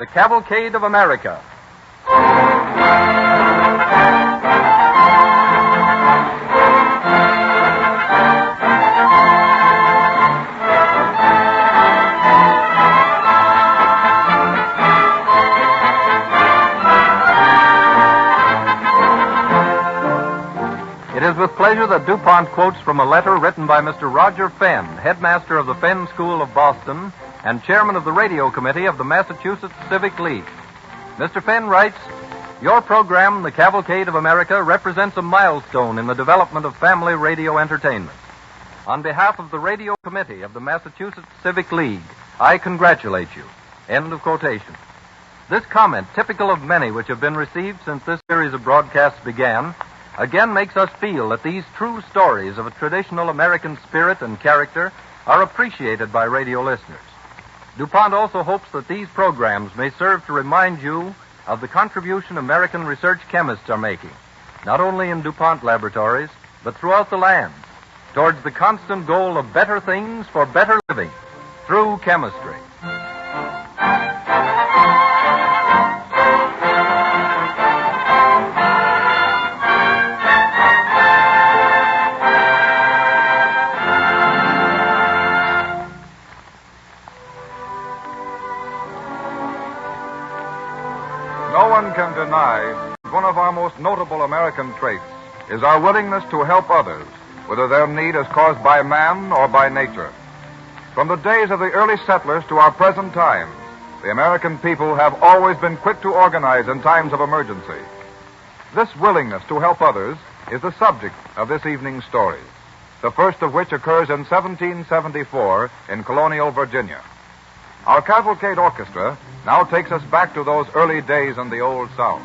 the Cavalcade of America. It is with pleasure that DuPont quotes from a letter written by Mr. Roger Fenn, headmaster of the Fenn School of Boston and chairman of the radio committee of the Massachusetts Civic League. Mr. Fenn writes, "Your program, The Cavalcade of America, represents a milestone in the development of family radio entertainment. On behalf of the radio committee of the Massachusetts Civic League, I congratulate you." End of quotation. This comment, typical of many which have been received since this series of broadcasts began, again makes us feel that these true stories of a traditional American spirit and character are appreciated by radio listeners. DuPont also hopes that these programs may serve to remind you of the contribution American research chemists are making, not only in DuPont laboratories, but throughout the land, towards the constant goal of better things for better living through chemistry. No one can deny that one of our most notable American traits is our willingness to help others, whether their need is caused by man or by nature. From the days of the early settlers to our present times, the American people have always been quick to organize in times of emergency. This willingness to help others is the subject of this evening's stories, the first of which occurs in 1774 in colonial Virginia. Our Cavalcade Orchestra now takes us back to those early days in the Old South.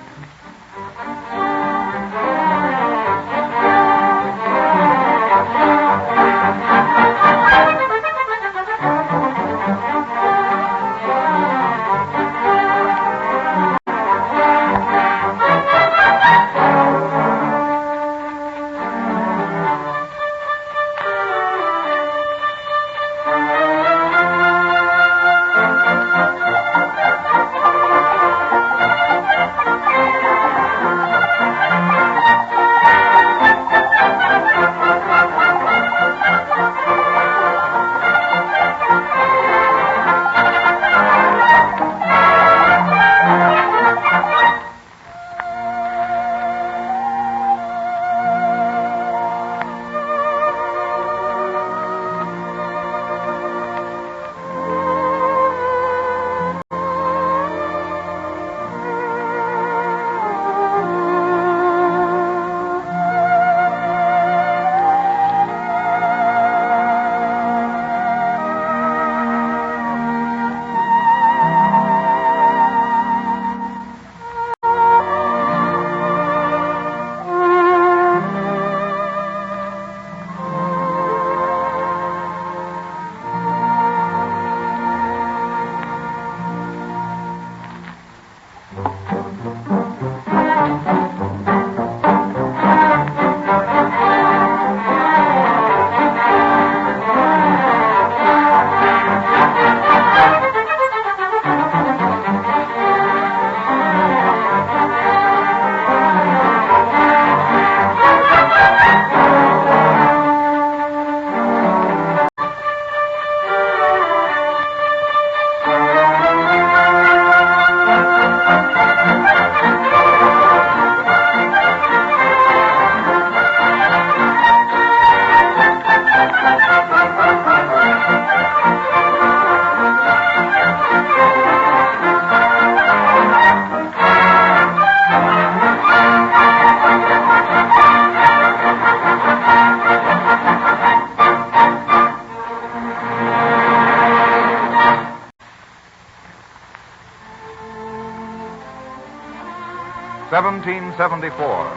(1774).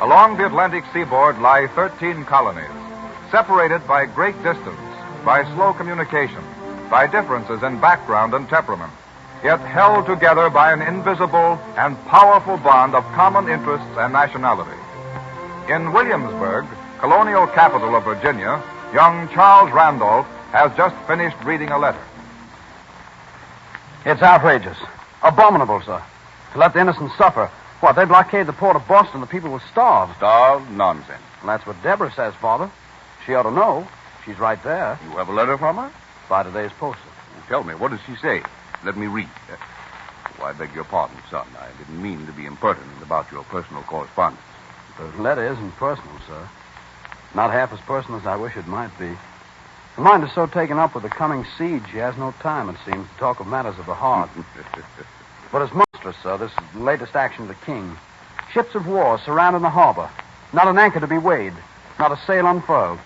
Along the Atlantic seaboard lie 13 colonies, separated by great distance, by slow communication, by differences in background and temperament, yet held together by an invisible and powerful bond of common interests and nationality. In Williamsburg, colonial capital of Virginia, young Charles Randolph has just finished reading a letter. It's outrageous. Abominable, sir. To let the innocent suffer. What, they blockade the port of Boston, the people will starve. Starve? Nonsense. And that's what Deborah says, Father. She ought to know. She's right there. You have a letter from her? By today's post. Tell me, what does she say? Let me read. I beg your pardon, son. I didn't mean to be impertinent about your personal correspondence. The letter isn't personal, sir. Not half as personal as I wish it might be. Her mind is so taken up with the coming siege, she has no time, it seems, to talk of matters of the heart. But it's monstrous, sir, this latest action of the king. Ships of war surrounding the harbor. Not an anchor to be weighed. Not a sail unfurled.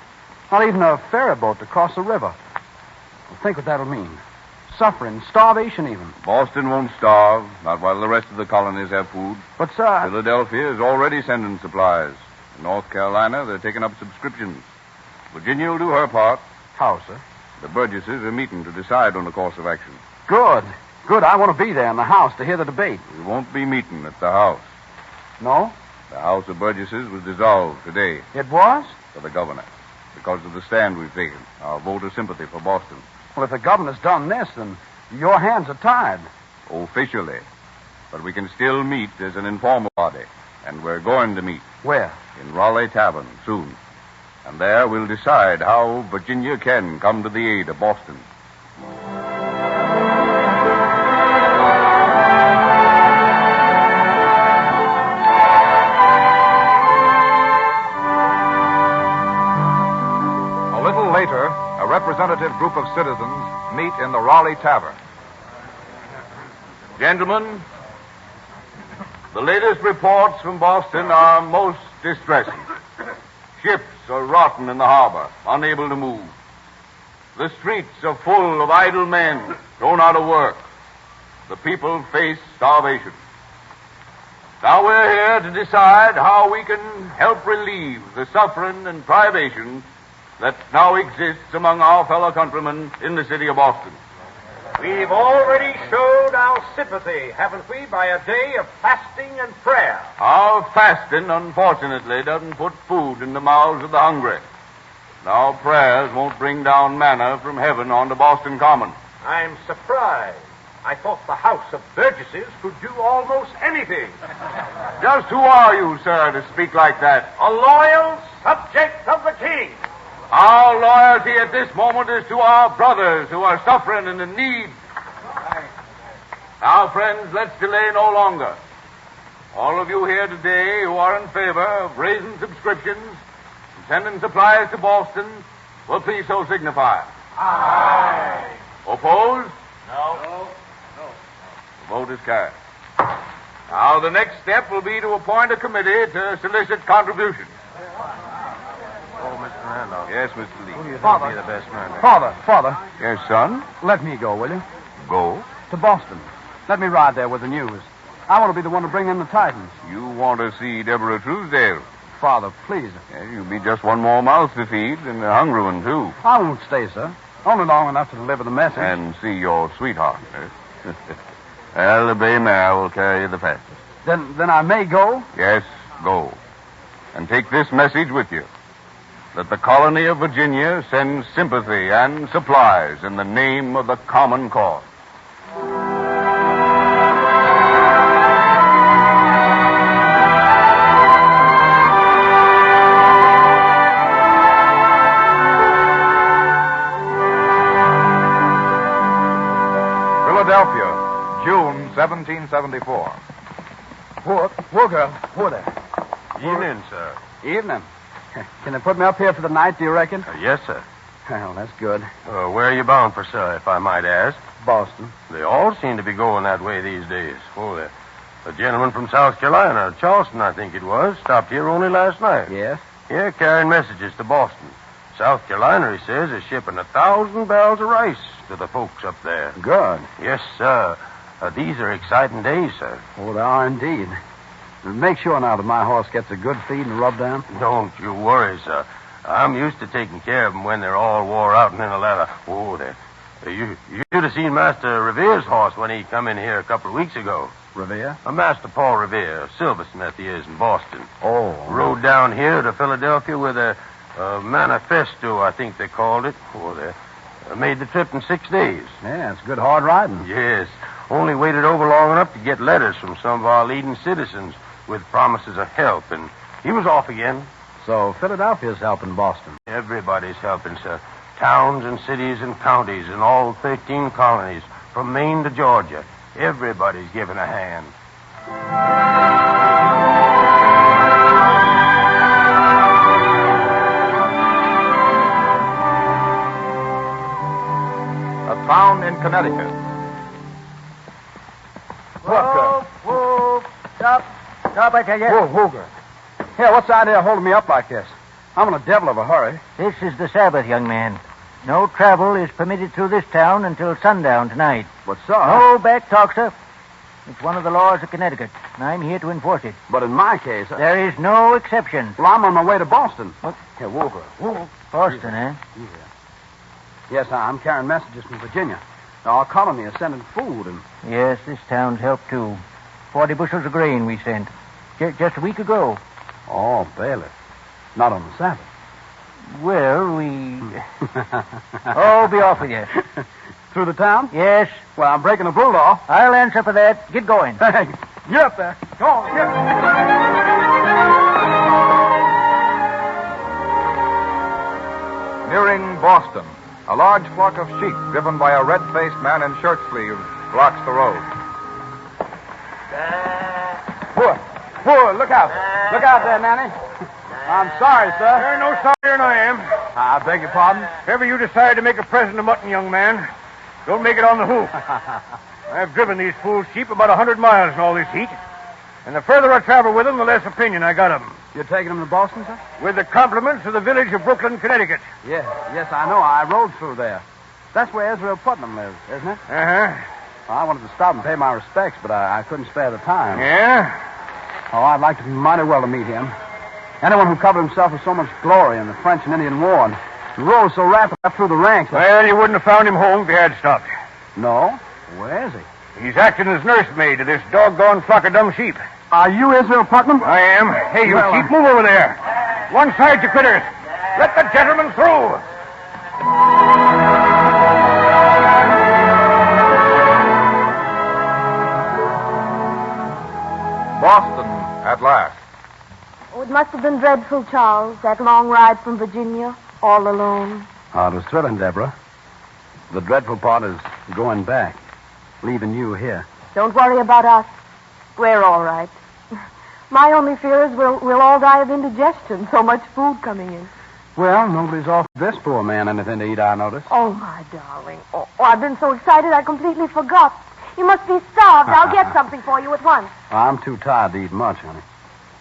Not even a ferry boat to cross the river. Well, think what that'll mean. Suffering, starvation even. Boston won't starve, not while the rest of the colonies have food. But, sir... Philadelphia is already sending supplies. In North Carolina, they're taking up subscriptions. Virginia will do her part. How, sir? The Burgesses are meeting to decide on the course of action. Good. Good. I want to be there in the House to hear the debate. We won't be meeting at the House. No? The House of Burgesses was dissolved today. It was? For the governor. Because of the stand we've taken. Our vote of sympathy for Boston. Well, if the governor's done this, then your hands are tied. Officially. But we can still meet as an informal body. And we're going to meet. Where? In Raleigh Tavern, soon. And there we'll decide how Virginia can come to the aid of Boston. A little later, a representative group of citizens meet in the Raleigh Tavern. Gentlemen, the latest reports from Boston are most distressing. Ships are rotten in the harbor, unable to move. The streets are full of idle men thrown out of work. The people face starvation. Now we're here to decide how we can help relieve the suffering and privation that now exists among our fellow countrymen in the city of Boston. We've already showed our sympathy, haven't we, by a day of fasting and prayer. Our fasting, unfortunately, doesn't put food in the mouths of the hungry. Now prayers won't bring down manna from heaven onto Boston Common. I'm surprised. I thought the House of Burgesses could do almost anything. Just who are you, sir, to speak like that? A loyal subject of the king. Our loyalty at this moment is to our brothers who are suffering and in need. Now, friends, let's delay no longer. All of you here today who are in favor of raising subscriptions and sending supplies to Boston will please so signify. Aye. Opposed? No. The vote is cast. Now, the next step will be to appoint a committee to solicit contributions. Oh, Mr. Randolph. Yes, Mr. Lee. Who do you think Father. would be the best man? Father, Yes, son? let me go, will you? Go. To Boston. Let me ride there with the news. I want to be the one to bring in the tidings. You want to see Deborah Truesdale? Father, please. You'll be just one more mouth to feed, and a hungry one, too. I won't stay, sir. Only long enough to deliver the message. And see your sweetheart. Well, the bay mare will carry you the fastest. Then I may go? Yes, go. And take this message with you. That the colony of Virginia sends sympathy and supplies in the name of the common cause. Philadelphia, June 1774. Whoa, girl. Whoa there. Evening, sir. Evening. Can they put me up here for the night, do you reckon? Yes, sir. Well, that's good. Where are you bound for, sir, if I might ask? Boston. They all seem to be going that way these days. Oh, the gentleman from South Carolina, Charleston, I think it was, stopped here only last night. Yes? Yeah, carrying messages to Boston. South Carolina, he says, is shipping 1,000 barrels of rice to the folks up there. Good. Yes, sir. These are exciting days, sir. Oh, they are indeed. Make sure now that my horse gets a good feed and rub down. Don't you worry, sir. I'm used to taking care of them when they're all wore out and in a leather. Oh, you should have seen Master Revere's horse when he come in here a couple of weeks ago. Revere? Master Paul Revere, silversmith he is in Boston. Oh. Rode down here to Philadelphia with a manifesto, I think they called it. Oh, I made the trip in 6 days. Yeah, it's good hard riding. Yes. Only waited over long enough to get letters from some of our leading citizens with promises of help, and he was off again. So Philadelphia's helping Boston. Everybody's helping, sir. Towns and cities and counties and all 13 colonies, from Maine to Georgia. Everybody's giving a hand. A town in Connecticut. Whoa. Stop, I tell you. Whoa, Hooger. Yeah, what's the idea of holding me up like this? I'm in a devil of a hurry. This is the Sabbath, young man. No travel is permitted through this town until sundown tonight. But, sir... No back talk, sir. It's one of the laws of Connecticut, and I'm here to enforce it. But in my case... There is no exception. Well, I'm on my way to Boston. What? Here, Whoa. Boston, eh? Yeah. Yes, I'm carrying messages from Virginia. Our colony is sending food and... Yes, this town's helped, too. 40 bushels of grain we sent. Just a week ago. Oh, bailiff. Not on the Sabbath. Well, we... Oh, be off with you. Through the town? Yes. Well, I'm breaking the blue law. I'll answer for that. Get going. Thanks. You're up there. Go on, get. Nearing Boston, a large flock of sheep driven by a red-faced man in shirt sleeves blocks the road. Whoa, look out. Look out there, Nanny. I'm sorry, sir. You're no sorrier than I am. I beg your pardon? If ever you decide to make a present of mutton, young man, don't make it on the hoof. I've driven these fool sheep about 100 miles in all this heat. And the further I travel with them, the less opinion I got of them. You're taking them to Boston, sir? With the compliments of the village of Brooklyn, Connecticut. Yes, I know. I rode through there. That's where Israel Putnam lives, isn't it? Uh-huh. Well, I wanted to stop and pay my respects, but I couldn't spare the time. Yeah? Oh, I'd like to be mighty well to meet him. Anyone who covered himself with so much glory in the French and Indian War and rose so rapidly up through the ranks. Well, you wouldn't have found him home if you had stopped. No? Where is he? He's acting as nursemaid to this doggone flock of dumb sheep. Are you Israel Putnam? I am. Hey, you Well, sheep, move over there. One side, you critters. Let the gentleman through. Boston, at last. Oh, it must have been dreadful, Charles, that long ride from Virginia, all alone. Oh, it was thrilling, Deborah. The dreadful part is going back, leaving you here. Don't worry about us. We're all right. My only fear is we'll all die of indigestion, so much food coming in. Well, nobody's offered this poor man anything to eat, I notice. Oh, my darling. Oh, I've been so excited I completely forgot. You must be starved. I'll get something for you at once. I'm too tired to eat much, honey.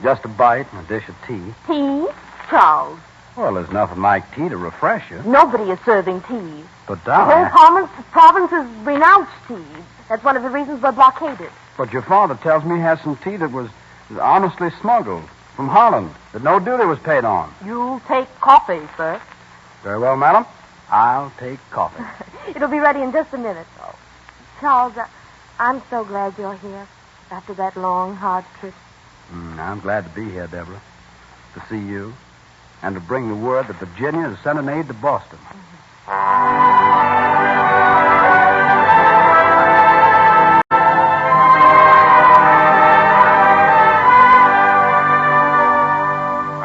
Just a bite and a dish of tea. Tea? Charles, Well, there's nothing like tea to refresh you. nobody is serving tea. But, The whole darling, province has renounced tea. That's one of the reasons we're blockaded. but your father tells me he has some tea that was honestly smuggled from Holland, that no duty was paid on. You'll take coffee, sir. Very well, madam. I'll take coffee. It'll be ready in just a minute. Oh. Charles, I'm so glad you're here after that long, hard trip. I'm glad to be here, Deborah, to see you, and to bring the word that Virginia is sending aid to Boston.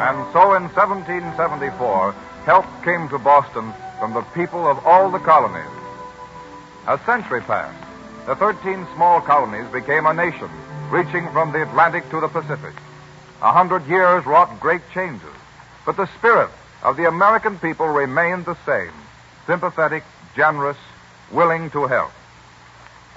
And so in 1774, help came to Boston from the people of all the colonies. A century passed. The 13 small colonies became a nation, reaching from the Atlantic to the Pacific. 100 years wrought great changes, but the spirit of the American people remained the same, sympathetic, generous, willing to help.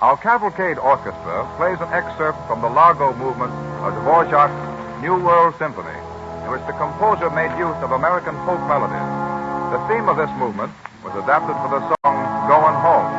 Our Cavalcade Orchestra plays an excerpt from the Largo movement of Dvorak's New World Symphony, in which the composer made use of American folk melodies. The theme of this movement was adapted for the song Goin' Home.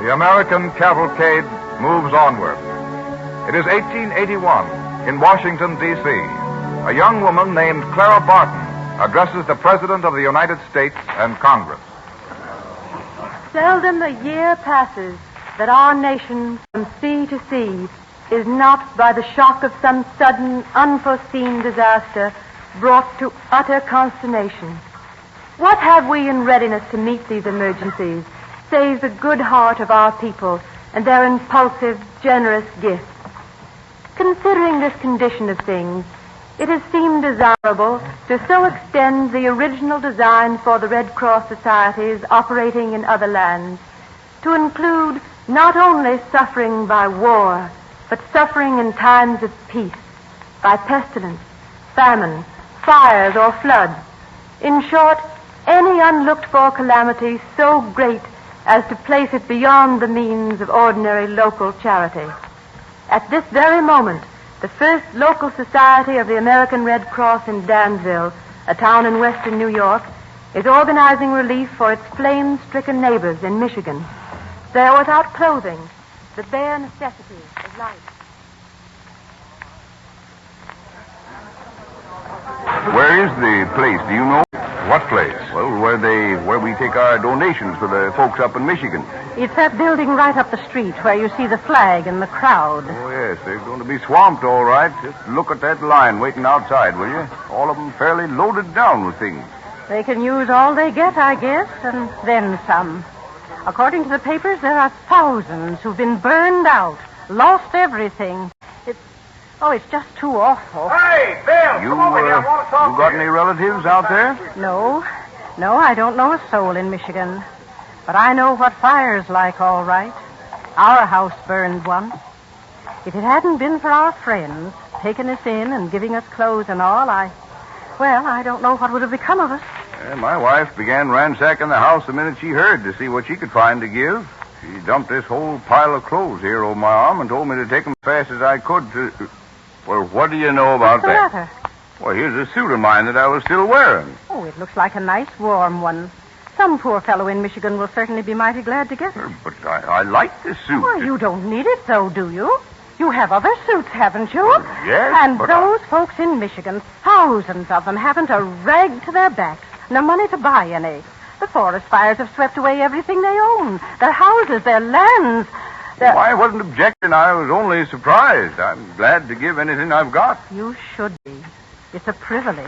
The American cavalcade moves onward. It is 1881 in Washington, D.C. A young woman named Clara Barton addresses the President of the United States and Congress. Seldom a year passes that our nation, from sea to sea, is not by the shock of some sudden, unforeseen disaster brought to utter consternation. What have we in readiness to meet these emergencies, save the good heart of our people and their impulsive, generous gifts? Considering this condition of things, it has seemed desirable to so extend the original design for the Red Cross societies operating in other lands to include not only suffering by war, but suffering in times of peace, by pestilence, famine, fires, or floods. In short, any unlooked-for calamity so great as to place it beyond the means of ordinary local charity. At this very moment, the first local society of the American Red Cross in Danville, a town in western New York, is organizing relief for its flame-stricken neighbors in Michigan. They are without clothing, the bare necessities of life. Where is the place? Do you know? What place? Well, where we take our donations for the folks up in Michigan. It's that building right up the street where you see the flag and the crowd. Oh, yes, they're going to be swamped, all right. Just look at that line waiting outside, will you? All of them fairly loaded down with things. They can use all they get, I guess, and then some. According to the papers, there are thousands who've been burned out, lost everything. It's just too awful. Hey, Bill, You come over here. I want to talk you got to you. any relatives out there? No, I don't know a soul in Michigan. But I know what fire's like, all right. Our house burned once. If it hadn't been for our friends taking us in and giving us clothes and all, I don't know what would have become of us. My wife began ransacking the house the minute she heard to see what she could find to give. She dumped this whole pile of clothes here over my arm and told me to take them as fast as I could to... Well, what do you know about What's the that? matter? Well, here's a suit of mine that I was still wearing. Oh, it looks like a nice warm one. Some poor fellow in Michigan will certainly be mighty glad to get it. But I like this suit. Well, you don't need it, though, do you? You have other suits, haven't you? Yes, And but those folks in Michigan, thousands of them, haven't a rag to their backs, no money to buy any. The forest fires have swept away everything they own, their houses, their lands. Well, I wasn't objecting. I was only surprised. I'm glad to give anything I've got. You should be. It's a privilege.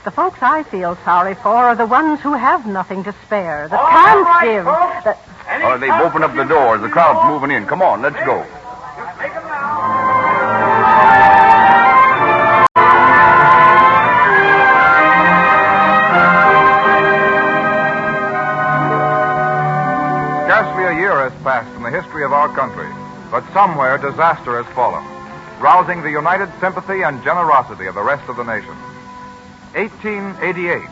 The folks I feel sorry for are the ones who have nothing to spare, that can't right, give. folks. That... Oh, they've opened up the doors. The crowd's moving in. Come on, let's go. Just take them now. Scarcely a year has passed in the history of our country, but somewhere disaster has fallen, rousing the united sympathy and generosity of the rest of the nation. 1888.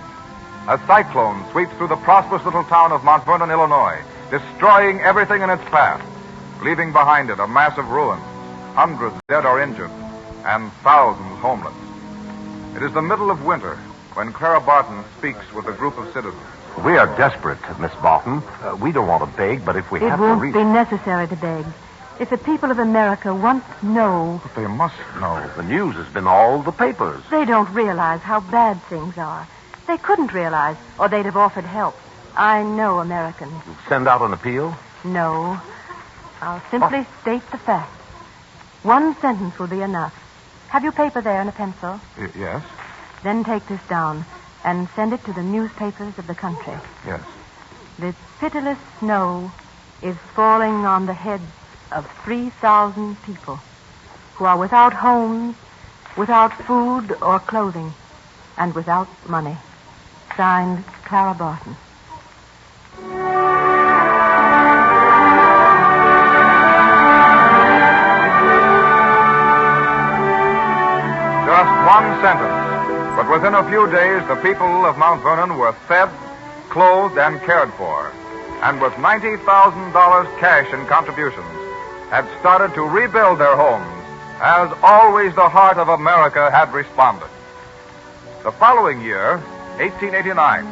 A cyclone sweeps through the prosperous little town of Mount Vernon, Illinois, destroying everything in its path, leaving behind it a mass of ruins, hundreds dead or injured, and thousands homeless. It is the middle of winter when Clara Barton speaks with a group of citizens. We are desperate, Miss Barton. We don't want to beg, but if we It have won't to be necessary to beg. If the people of America once know, But they must know. The news has been all the papers. they don't realize how bad things are. They couldn't realize, or they'd have offered help. I know Americans. Send out an appeal? No. I'll simply state the fact. One sentence will be enough. Have you paper there and a pencil? Yes, Then take this down and send it to the newspapers of the country. yes. The pitiless snow is falling on the heads of 3,000 people who are without homes, without food or clothing, and without money. Signed, Clara Barton. Just one sentence. But within a few days, the people of Mount Vernon were fed, clothed, and cared for. And with $90,000 cash in contributions, had started to rebuild their homes, as always the heart of America had responded. The following year, 1889,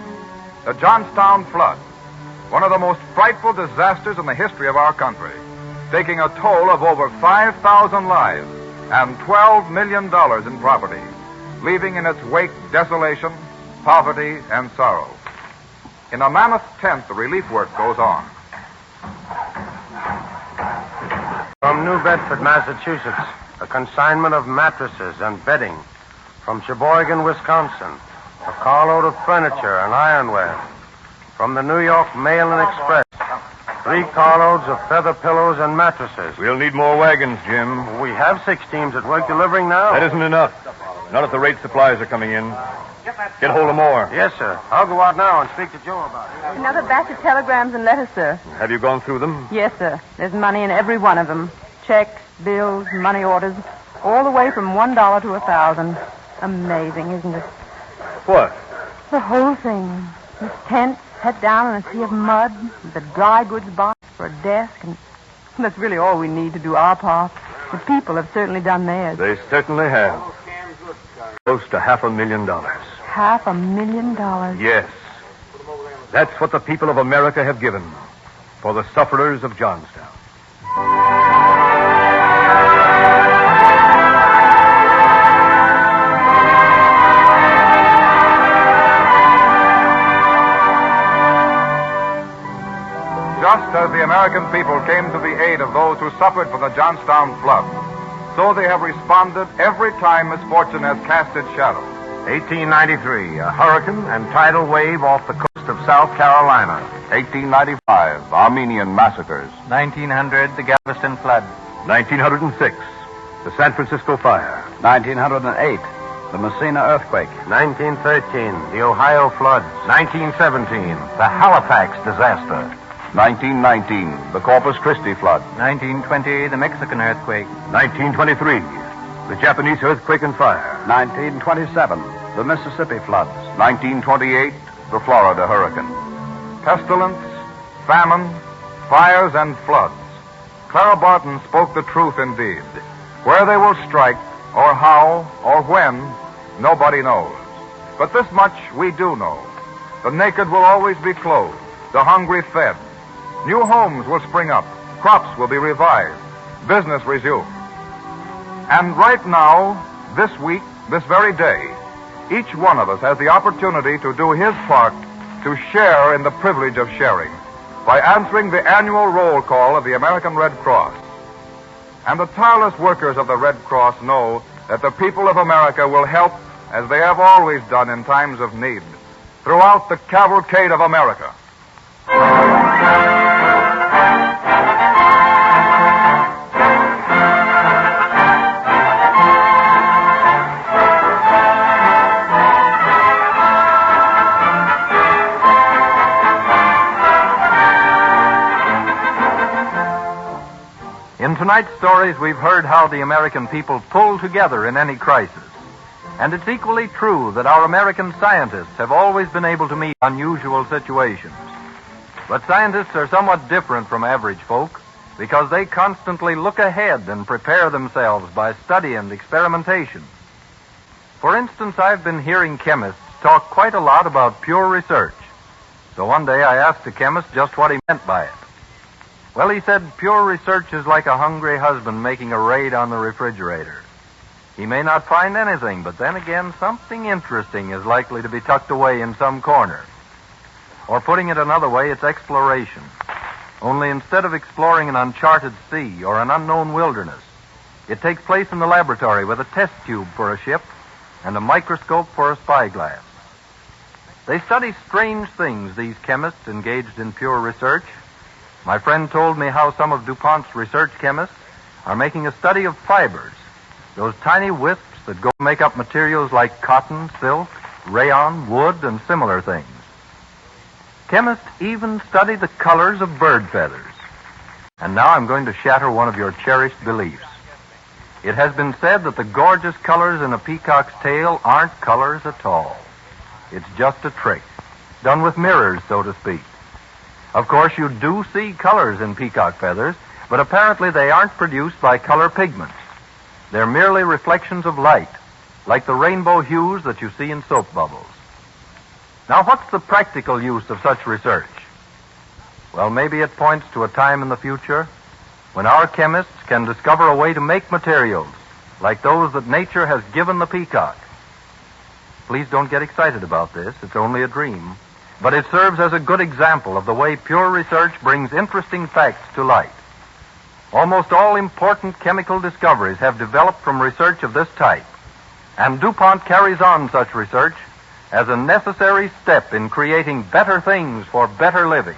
the Johnstown flood, one of the most frightful disasters in the history of our country, taking a toll of over 5,000 lives and $12 million in property, leaving in its wake desolation, poverty, and sorrow. In a mammoth tent, the relief work goes on. From New Bedford, Massachusetts, a consignment of mattresses and bedding. From Sheboygan, Wisconsin, a carload of furniture and ironware. From the New York Mail and Express, 3 carloads of feather pillows and mattresses. We'll need more wagons, Jim. We have 6 teams at work delivering now. That isn't enough. Not at the rate supplies are coming in. Get hold of more. Yes, sir. I'll go out now and speak to Joe about it. Another batch of telegrams and letters, sir. Have you gone through them? Yes, sir. There's money in every one of them. Checks, bills, money orders, all the way from $1 to 1,000. Amazing, isn't it? What? The whole thing. This tent set down in a sea of mud, with a dry goods box for a desk, and that's really all we need to do our part. The people have certainly done theirs. They certainly have. Close to $500,000. $500,000. Yes. That's what the people of America have given for the sufferers of Johnstown. Just as the American people came to the aid of those who suffered from the Johnstown flood, so they have responded every time misfortune has cast its shadow. 1893, a hurricane and tidal wave off the coast of South Carolina. 1895, Armenian massacres. 1900, the Galveston flood. 1906, the San Francisco fire. 1908, the Messina earthquake. 1913, the Ohio floods. 1917, the Halifax disaster. 1919, the Corpus Christi flood. 1920, the Mexican earthquake. 1923, the Japanese earthquake and fire. 1927, the Mississippi floods. 1928, the Florida hurricane. Pestilence, famine, fires, and floods. Clara Barton spoke the truth indeed. Where they will strike, or how, or when, nobody knows. But this much we do know. The naked will always be clothed, the hungry fed. New homes will spring up, crops will be revived, business resumed. And right now, this week, this very day, each one of us has the opportunity to do his part to share in the privilege of sharing by answering the annual roll call of the American Red Cross. And the tireless workers of the Red Cross know that the people of America will help as they have always done in times of need throughout the cavalcade of America. In tonight's stories, we've heard how the American people pull together in any crisis. And it's equally true that our American scientists have always been able to meet unusual situations. But scientists are somewhat different from average folk because they constantly look ahead and prepare themselves by study and experimentation. For instance, I've been hearing chemists talk quite a lot about pure research. So one day I asked a chemist just what he meant by it. Well, he said pure research is like a hungry husband making a raid on the refrigerator. He may not find anything, but then again, something interesting is likely to be tucked away in some corner. Or putting it another way, it's exploration. Only instead of exploring an uncharted sea or an unknown wilderness, it takes place in the laboratory with a test tube for a ship and a microscope for a spyglass. They study strange things, these chemists engaged in pure research. My friend told me how some of DuPont's research chemists are making a study of fibers, those tiny wisps that go to make up materials like cotton, silk, rayon, wood, and similar things. Chemists even study the colors of bird feathers. And now I'm going to shatter one of your cherished beliefs. It has been said that the gorgeous colors in a peacock's tail aren't colors at all. It's just a trick, done with mirrors, so to speak. Of course, you do see colors in peacock feathers, but apparently they aren't produced by color pigments. They're merely reflections of light, like the rainbow hues that you see in soap bubbles. Now, what's the practical use of such research? Well, maybe it points to a time in the future when our chemists can discover a way to make materials like those that nature has given the peacock. Please don't get excited about this. It's only a dream. But it serves as a good example of the way pure research brings interesting facts to light. Almost all important chemical discoveries have developed from research of this type, and DuPont carries on such research as a necessary step in creating better things for better living.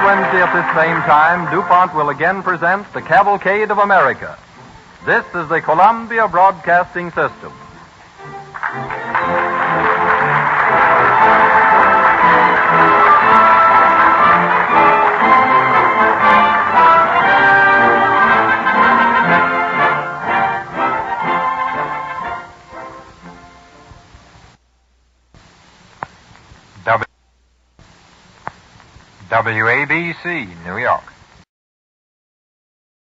Wednesday at this same time, DuPont will again present the Cavalcade of America. This is the Columbia Broadcasting System. WABC, New York.